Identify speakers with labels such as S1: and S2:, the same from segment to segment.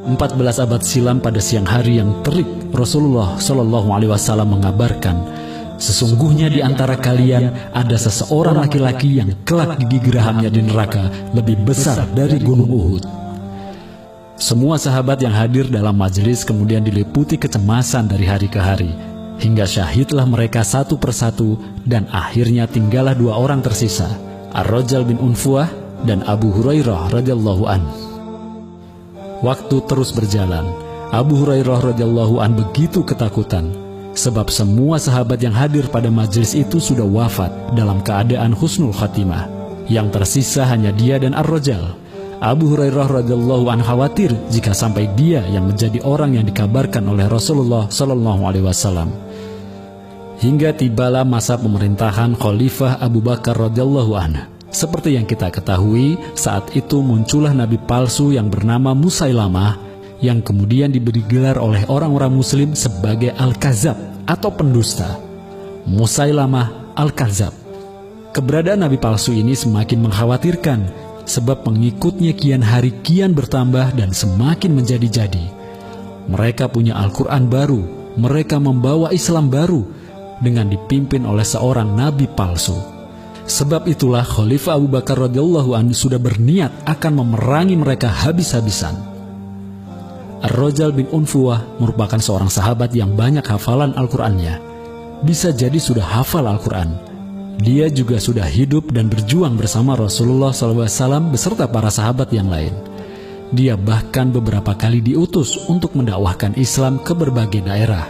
S1: 14 abad silam pada siang hari yang terik, Rasulullah Shallallahu Alaihi Wasallam mengabarkan, sesungguhnya di antara kalian ada seseorang laki-laki yang kelak gigi gerahamnya di neraka lebih besar dari gunung Uhud. Semua sahabat yang hadir dalam majelis kemudian diliputi kecemasan dari hari ke hari, hingga syahidlah mereka satu persatu, dan akhirnya tinggallah dua orang tersisa, Ar-Rajal bin Unfuah dan Abu Hurairah radhiyallahu an. Waktu terus berjalan. Abu Hurairah radhiyallahu an begitu ketakutan, sebab semua sahabat yang hadir pada majelis itu sudah wafat dalam keadaan husnul khatimah. Yang tersisa hanya dia dan Ar-Rajal. Abu Hurairah radhiyallahu an khawatir jika sampai dia yang menjadi orang yang dikabarkan oleh Rasulullah Shallallahu Alaihi Wasallam. Hingga tibalah masa pemerintahan Khalifah Abu Bakar radhiyallahu anhu. Seperti yang kita ketahui, saat itu muncullah nabi palsu yang bernama Musailamah, yang kemudian diberi gelar oleh orang-orang muslim sebagai Al-Kazab atau pendusta. Musailamah Al-Kazab. Keberadaan nabi palsu ini semakin mengkhawatirkan, sebab pengikutnya kian hari kian bertambah dan semakin menjadi-jadi. Mereka punya Al-Quran baru, mereka membawa Islam baru, dengan dipimpin oleh seorang nabi palsu. Sebab itulah Khalifah Abu Bakar radhiyallahu anhu sudah berniat akan memerangi mereka habis-habisan. Ar-Rajal bin Unfuah merupakan seorang sahabat yang banyak hafalan Al-Qur'annya. Bisa jadi sudah hafal Al-Qur'an. Dia juga sudah hidup dan berjuang bersama Rasulullah SAW beserta para sahabat yang lain. Dia bahkan beberapa kali diutus untuk mendakwahkan Islam ke berbagai daerah.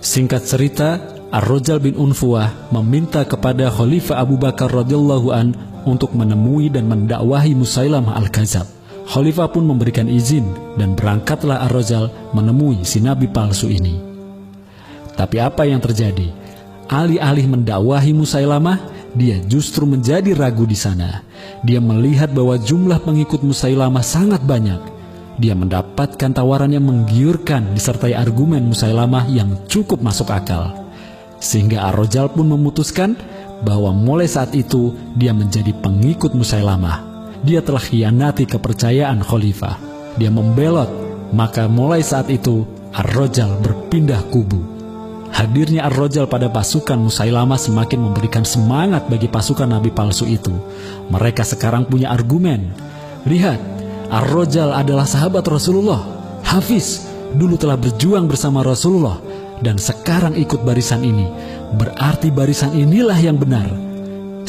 S1: Singkat cerita, Ar-Rajal bin Unfuah meminta kepada Khalifah Abu Bakar radhiyallahu an untuk menemui dan mendakwahi Musailamah Al-Kazab. Khalifah pun memberikan izin dan berangkatlah Ar-Rajal menemui si nabi palsu ini. Tapi apa yang terjadi? Alih-alih mendakwahi Musailamah, dia justru menjadi ragu di sana. Dia melihat bahwa jumlah pengikut Musailamah sangat banyak. Dia mendapatkan tawaran yang menggiurkan disertai argumen Musailamah yang cukup masuk akal. Sehingga Ar-Rajal pun memutuskan bahwa mulai saat itu dia menjadi pengikut Musailamah. Dia telah khianati kepercayaan Khalifah. Dia membelot, maka mulai saat itu Ar-Rajal berpindah kubu. Hadirnya Ar-Rajal pada pasukan Musailamah semakin memberikan semangat bagi pasukan nabi palsu itu. Mereka sekarang punya argumen. Lihat, Ar-Rajal adalah sahabat Rasulullah. Hafiz dulu telah berjuang bersama Rasulullah dan sekarang ikut barisan ini, berarti barisan inilah yang benar.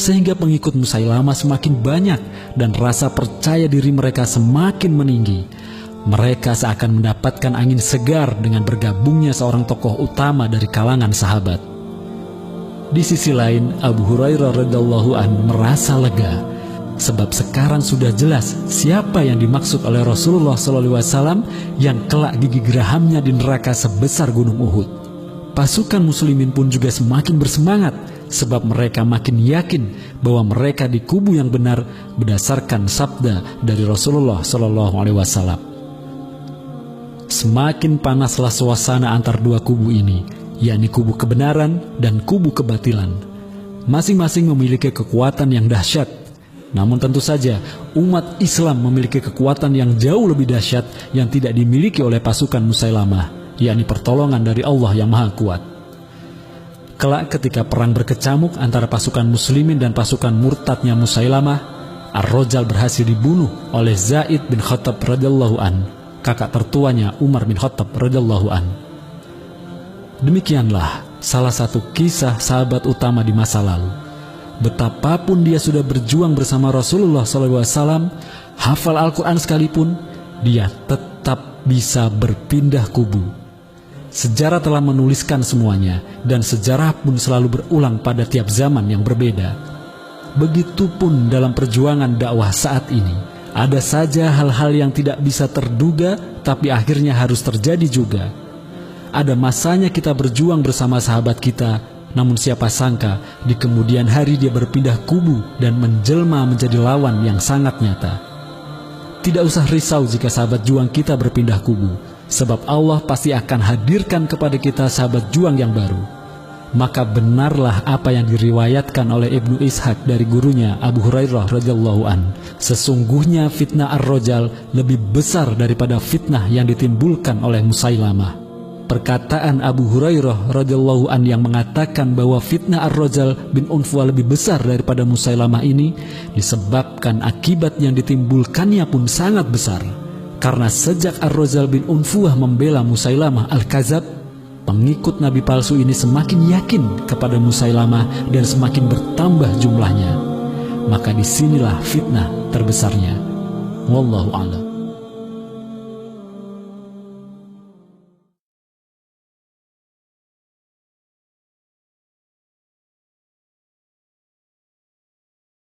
S1: Sehingga pengikut Musailamah semakin banyak dan rasa percaya diri mereka semakin meninggi. Mereka seakan mendapatkan angin segar dengan bergabungnya seorang tokoh utama dari kalangan sahabat. Di sisi lain, Abu Hurairah radhiyallahu anhu merasa lega, sebab sekarang sudah jelas siapa yang dimaksud oleh Rasulullah SAW yang kelak gigi gerahamnya di neraka sebesar gunung Uhud. Pasukan muslimin pun juga semakin bersemangat, sebab mereka makin yakin bahwa mereka di kubu yang benar berdasarkan sabda dari Rasulullah SAW. Semakin panaslah suasana antar dua kubu ini, yakni kubu kebenaran dan kubu kebatilan. Masing-masing memiliki kekuatan yang dahsyat. Namun tentu saja umat Islam memiliki kekuatan yang jauh lebih dahsyat yang tidak dimiliki oleh pasukan Musailamah, yakni pertolongan dari Allah yang Maha Kuat. Kelak ketika perang berkecamuk antara pasukan muslimin dan pasukan murtadnya Musailamah, Ar-Rajal berhasil dibunuh oleh Zaid bin Khattab radhiyallahu an, kakak tertuanya Umar bin Khattab radhiyallahu an. Demikianlah salah satu kisah sahabat utama di masa lalu. Betapapun dia sudah berjuang bersama Rasulullah SAW, hafal Al-Quran sekalipun, dia tetap bisa berpindah kubu. Sejarah telah menuliskan semuanya, dan sejarah pun selalu berulang pada tiap zaman yang berbeda. Begitupun dalam perjuangan dakwah saat ini. Ada saja hal-hal yang tidak bisa terduga, tapi akhirnya harus terjadi juga. Ada masanya kita berjuang bersama sahabat kita, namun siapa sangka di kemudian hari dia berpindah kubu dan menjelma menjadi lawan yang sangat nyata. Tidak usah risau jika sahabat juang kita berpindah kubu, sebab Allah pasti akan hadirkan kepada kita sahabat juang yang baru. maka benarlah apa yang diriwayatkan oleh Ibnu Ishaq dari gurunya Abu Hurairah radhiyallahu an. Sesungguhnya fitnah Ar-Rajal lebih besar daripada fitnah yang ditimbulkan oleh Musailamah. Perkataan Abu Hurairah radhiyallahu an yang mengatakan bahwa fitnah Ar-Rajal bin Unfuah lebih besar daripada Musailamah ini disebabkan akibat yang ditimbulkannya pun sangat besar. Karena sejak Ar-Rajal bin Unfuah membela Musailamah Al-Kadzab, pengikut Nabi palsu ini semakin yakin kepada Musailamah dan semakin bertambah jumlahnya. Maka disinilah fitnah terbesarnya. Wallahu a'lam.